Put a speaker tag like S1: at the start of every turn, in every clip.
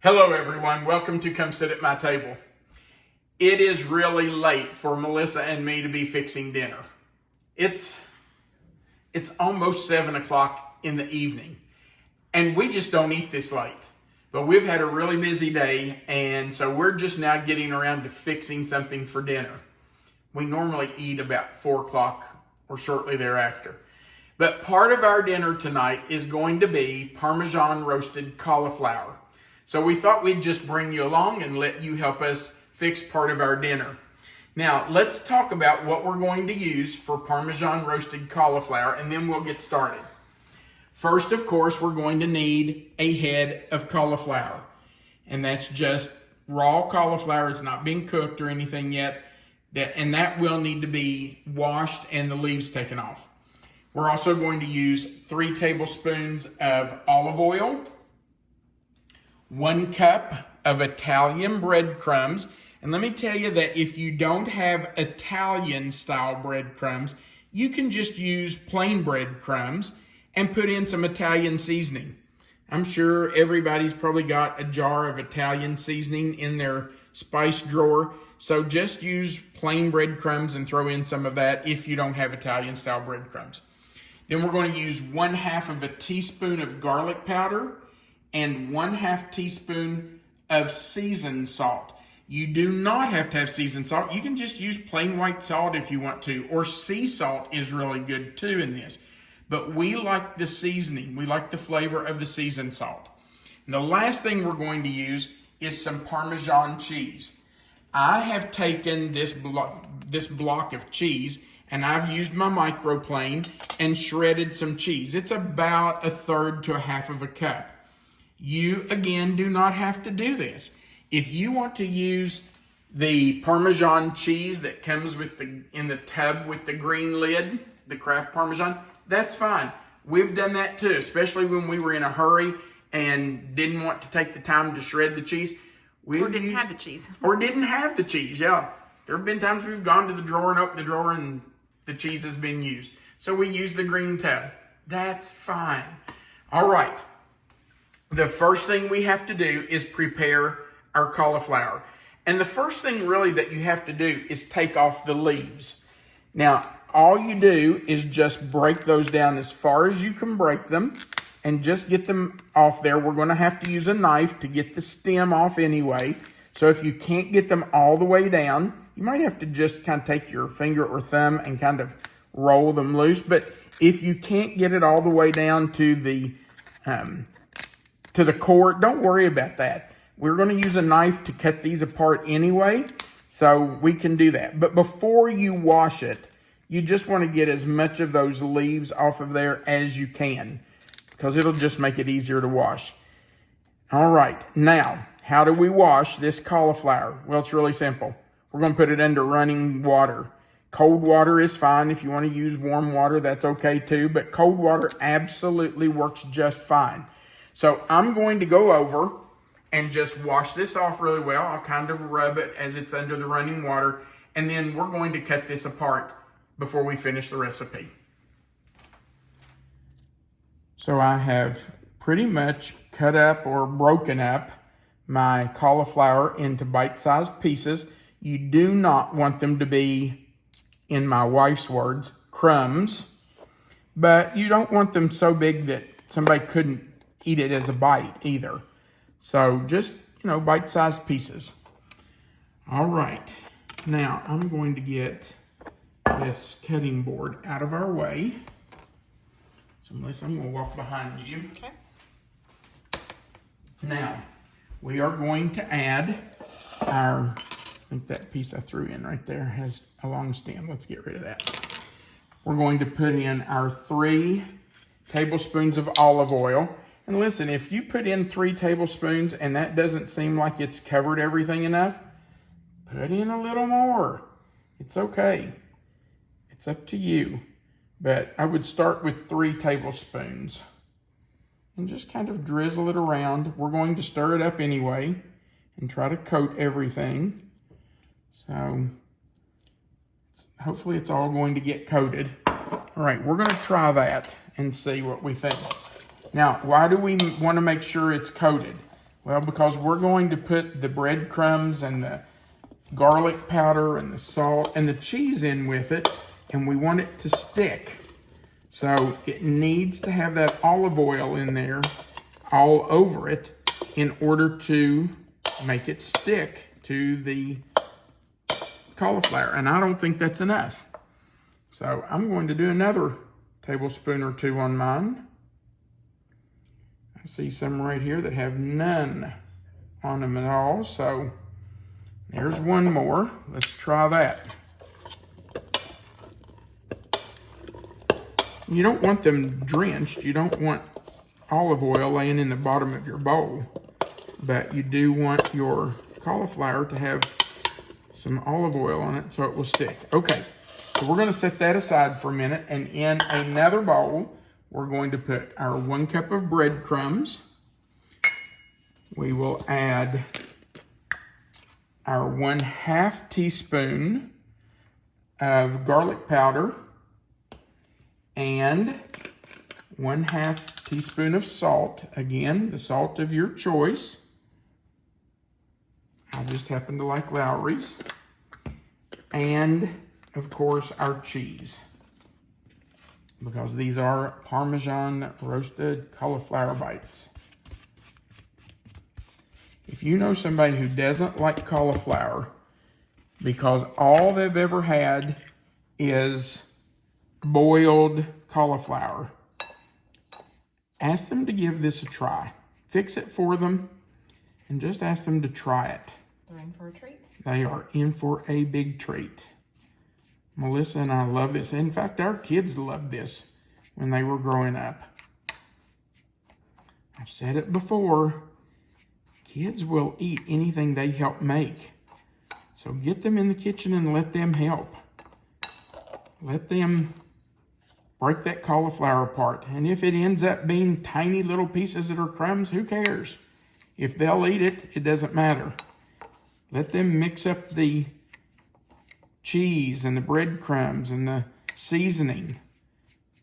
S1: Hello everyone, welcome to Come Sit at My Table. It is really late for Melissa and me to be fixing dinner. It's almost 7 o'clock in the evening and we just don't eat this late. But we've had a really busy day and so we're just now getting around to fixing something for dinner. We normally eat about 4 o'clock or shortly thereafter. But part of our dinner tonight is going to be Parmesan roasted cauliflower. So we thought we'd just bring you along and let you help us fix part of our dinner. Now, let's talk about what we're going to use for Parmesan roasted cauliflower, and then we'll get started. First, of course, we're going to need a head of cauliflower. And that's just raw cauliflower. It's not being cooked or anything yet. And that will need to be washed and the leaves taken off. We're also going to use 3 tablespoons of olive oil, 1 cup of Italian breadcrumbs. And let me tell you that if you don't have Italian style breadcrumbs, you can just use plain breadcrumbs and put in some Italian seasoning. I'm sure everybody's probably got a jar of Italian seasoning in their spice drawer. So just use plain breadcrumbs and throw in some of that if you don't have Italian style breadcrumbs. Then we're going to use 1/2 of a teaspoon of garlic powder and 1/2 teaspoon of seasoned salt. You do not have to have seasoned salt. You can just use plain white salt if you want to, or sea salt is really good too in this. But we like the seasoning. We like the flavor of the seasoned salt. And the last thing we're going to use is some Parmesan cheese. I have taken this block of cheese and I've used my microplane and shredded some cheese. It's about 1/3 to 1/2 of a cup. You, again, do not have to do this. If you want to use the Parmesan cheese that comes in the tub with the green lid, the Kraft Parmesan, that's fine. We've done that too, especially when we were in a hurry and didn't want to take the time to shred the cheese.
S2: Or didn't have the cheese.
S1: Or didn't have the cheese, yeah. There have been times we've gone to the drawer and opened the drawer and the cheese has been used. So we use the green tub. That's fine. All right. The first thing we have to do is prepare our cauliflower. And the first thing really that you have to do is take off the leaves. Now, all you do is just break those down as far as you can break them and just get them off there. We're going to have to use a knife to get the stem off anyway. So if you can't get them all the way down, you might have to just kind of take your finger or thumb and kind of roll them loose. But if you can't get it all the way down to the core, don't worry about that. We're going to use a knife to cut these apart anyway, so we can do that. But before you wash it, you just want to get as much of those leaves off of there as you can, because it'll just make it easier to wash. All right, now, how do we wash this cauliflower? Well, it's really simple. We're going to put it under running water. Cold water is fine. If you want to use warm water, that's okay too, but cold water absolutely works just fine. So I'm going to go over and just wash this off really well. I'll kind of rub it as it's under the running water, and then we're going to cut this apart before we finish the recipe. So I have pretty much cut up or broken up my cauliflower into bite-sized pieces. You do not want them to be, in my wife's words, crumbs, but you don't want them so big that somebody couldn't eat it as a bite either. So just, bite-sized pieces. All right. Now I'm going to get this cutting board out of our way. So Melissa, I'm going to walk behind you.
S2: Okay.
S1: Now, we are going to add I think that piece I threw in right there has a long stem. Let's get rid of that. We're going to put in our 3 tablespoons of olive oil. And listen, if you put in 3 tablespoons and that doesn't seem like it's covered everything enough, put in a little more. It's okay. It's up to you. But I would start with 3 tablespoons and just kind of drizzle it around. We're going to stir it up anyway and try to coat everything. So hopefully it's all going to get coated. All right, we're going to try that and see what we think. Now, why do we want to make sure it's coated? Well, because we're going to put the breadcrumbs and the garlic powder and the salt and the cheese in with it, and we want it to stick. So it needs to have that olive oil in there all over it in order to make it stick to the cauliflower. And I don't think that's enough. So I'm going to do another tablespoon or two on mine. I see some right here that have none on them at all. So there's one more. Let's try that. You don't want them drenched. You don't want olive oil laying in the bottom of your bowl. But you do want your cauliflower to have some olive oil on it so it will stick. Okay, so we're going to set that aside for a minute. And in another bowl, we're going to put our 1 cup of breadcrumbs. We will add our 1/2 teaspoon of garlic powder and 1/2 teaspoon of salt. Again, the salt of your choice. I just happen to like Lowry's. And, of course, our cheese. Because these are Parmesan roasted cauliflower bites. If you know somebody who doesn't like cauliflower because all they've ever had is boiled cauliflower, ask them to give this a try. Fix it for them and just ask them to try it.
S2: They're in for a treat.
S1: They are in for a big treat. Melissa and I love this. In fact, our kids loved this when they were growing up. I've said it before. Kids will eat anything they help make. So get them in the kitchen and let them help. Let them break that cauliflower apart. And if it ends up being tiny little pieces that are crumbs, who cares? If they'll eat it, it doesn't matter. Let them mix up the cheese and the breadcrumbs and the seasoning.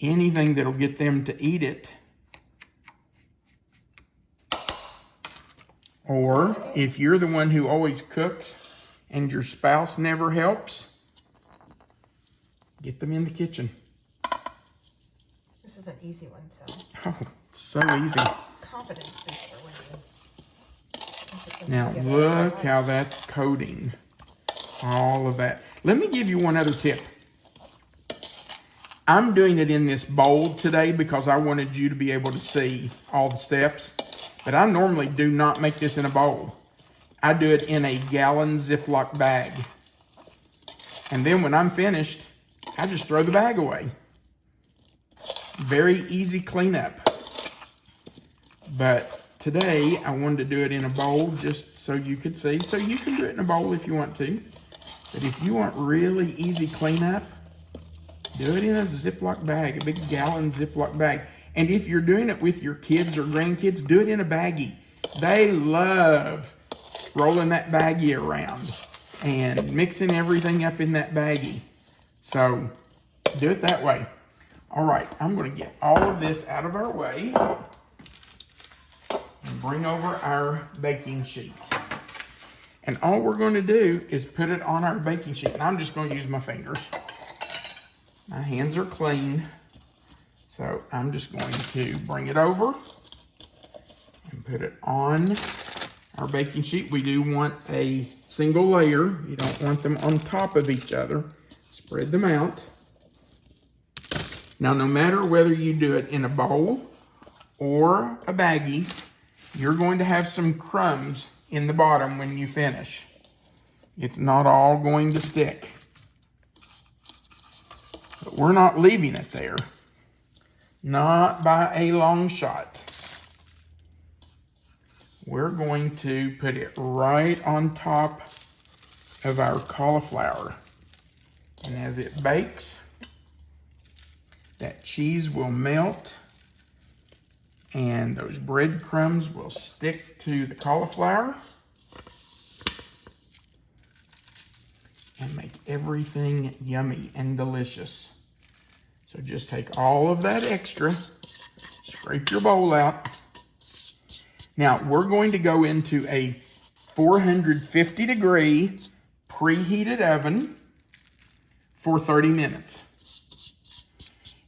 S1: Anything that'll get them to eat it. Or if you're the one who always cooks and your spouse never helps, get them in the kitchen.
S2: This is an easy one, so.
S1: Oh, so easy.
S2: Confidence booster when you.
S1: Now look how that's coating all of that. Let me give you one other tip. I'm doing it in this bowl today because I wanted you to be able to see all the steps. But I normally do not make this in a bowl. I do it in a gallon Ziploc bag. And then when I'm finished, I just throw the bag away. Very easy cleanup. But today, I wanted to do it in a bowl just so you could see. So you can do it in a bowl if you want to. But if you want really easy cleanup, do it in a Ziploc bag, a big gallon Ziploc bag. And if you're doing it with your kids or grandkids, do it in a baggie. They love rolling that baggie around and mixing everything up in that baggie. So do it that way. All right, I'm going to get all of this out of our way and bring over our baking sheet. And all we're going to do is put it on our baking sheet. And I'm just going to use my fingers. My hands are clean. So I'm just going to bring it over and put it on our baking sheet. We do want a single layer. You don't want them on top of each other. Spread them out. Now, no matter whether you do it in a bowl or a baggie, you're going to have some crumbs in the bottom when you finish. It's not all going to stick. But we're not leaving it there. Not by a long shot. We're going to put it right on top of our cauliflower. And as it bakes, that cheese will melt and those breadcrumbs will stick to the cauliflower and make everything yummy and delicious. So just take all of that extra, scrape your bowl out, Now, we're going to go into a 450 degree preheated oven for 30 minutes.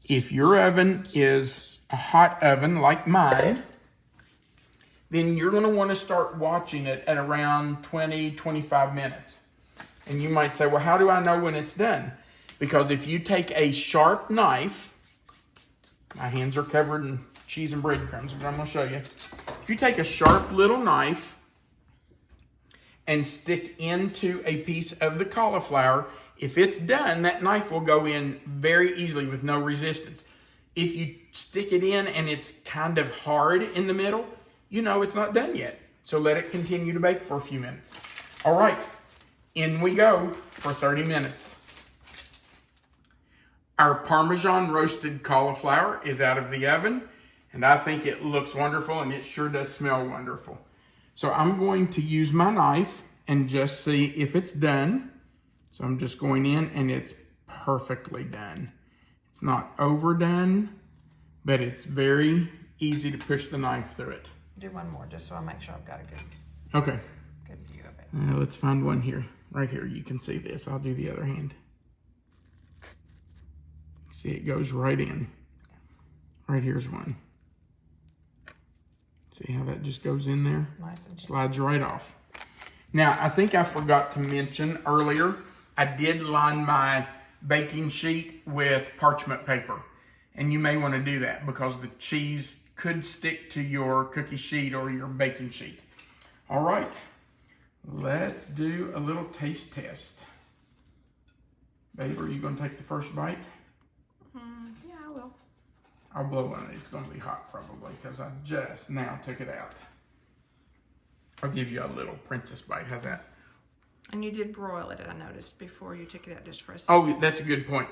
S1: If your oven is a hot oven like mine, then you're going to want to start watching it at around 20-25 minutes. And you might say, well, how do I know when it's done? Because if you take a sharp knife, my hands are covered in cheese and breadcrumbs, but I'm going to show you. If you take a sharp little knife and stick into a piece of the cauliflower, if it's done, that knife will go in very easily with no resistance. If you stick it in and it's kind of hard in the middle, you know it's not done yet. So let it continue to bake for a few minutes. All right, in we go for 30 minutes. Our Parmesan roasted cauliflower is out of the oven, and I think it looks wonderful, and it sure does smell wonderful. So I'm going to use my knife and just see if it's done. So I'm just going in, and it's perfectly done. It's not overdone, but it's very easy to push the knife through it.
S2: Do one more just so I make sure I've got a good view of it.
S1: Let's find one here. Right here, you can see this. I'll do the other hand. See, it goes right in. Right here's one. See how that just goes in there?
S2: Nice and
S1: slides right off. Now, I think I forgot to mention earlier, I did line my baking sheet with parchment paper. And you may want to do that because the cheese could stick to your cookie sheet or your baking sheet. All right, let's do a little taste test. Babe, are you going to take the first bite?
S2: Yeah, I will.
S1: I'll blow on it. It's going to be hot probably because I just now took it out. I'll give you a little princess bite. How's that?
S2: And you did broil it, I noticed, before you took it out just for a second.
S1: Oh, that's a good point.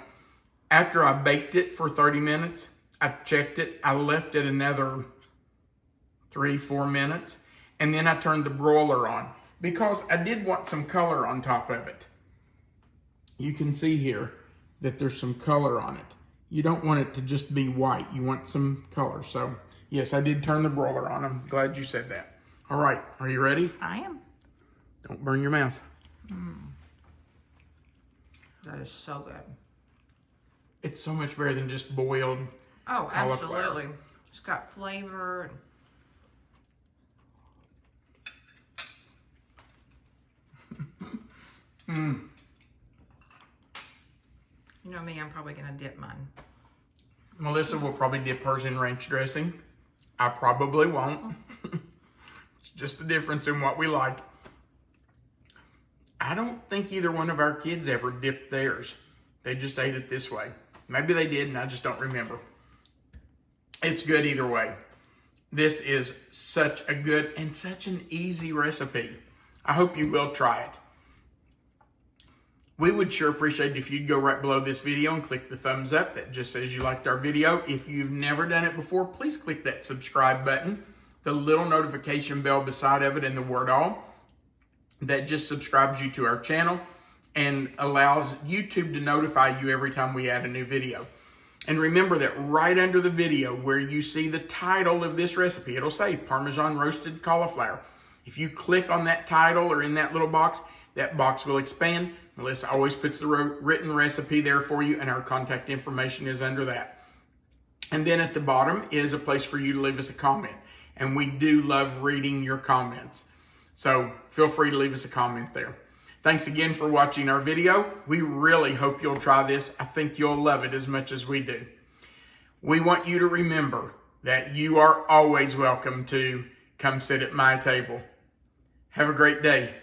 S1: After I baked it for 30 minutes, I checked it. I left it another 3-4 minutes. And then I turned the broiler on because I did want some color on top of it. You can see here that there's some color on it. You don't want it to just be white. You want some color. So, yes, I did turn the broiler on. I'm glad you said that. All right, are you ready?
S2: I am.
S1: Don't burn your mouth.
S2: That is so good.
S1: It's so much better than just boiled cauliflower.
S2: Absolutely. It's got flavor. You know me, I'm probably going to dip mine.
S1: Melissa will probably dip hers in ranch dressing. I probably won't. It's just the difference in what we like. I don't think either one of our kids ever dipped theirs. They just ate it this way. Maybe they did and I just don't remember. It's good either way. This is such a good and such an easy recipe. I hope you will try it. We would sure appreciate it if you'd go right below this video and click the thumbs up. That just says you liked our video. If you've never done it before, please click that subscribe button, the little notification bell beside of it, and the word all. That just subscribes you to our channel and allows YouTube to notify you every time we add a new video. And remember that right under the video where you see the title of this recipe, it'll say Parmesan Roasted Cauliflower. If you click on that title or in that little box, that box will expand. Melissa always puts the written recipe there for you, and our contact information is under that. And then at the bottom is a place for you to leave us a comment. And we do love reading your comments. So feel free to leave us a comment there. Thanks again for watching our video. We really hope you'll try this. I think you'll love it as much as we do. We want you to remember that you are always welcome to come sit at my table. Have a great day.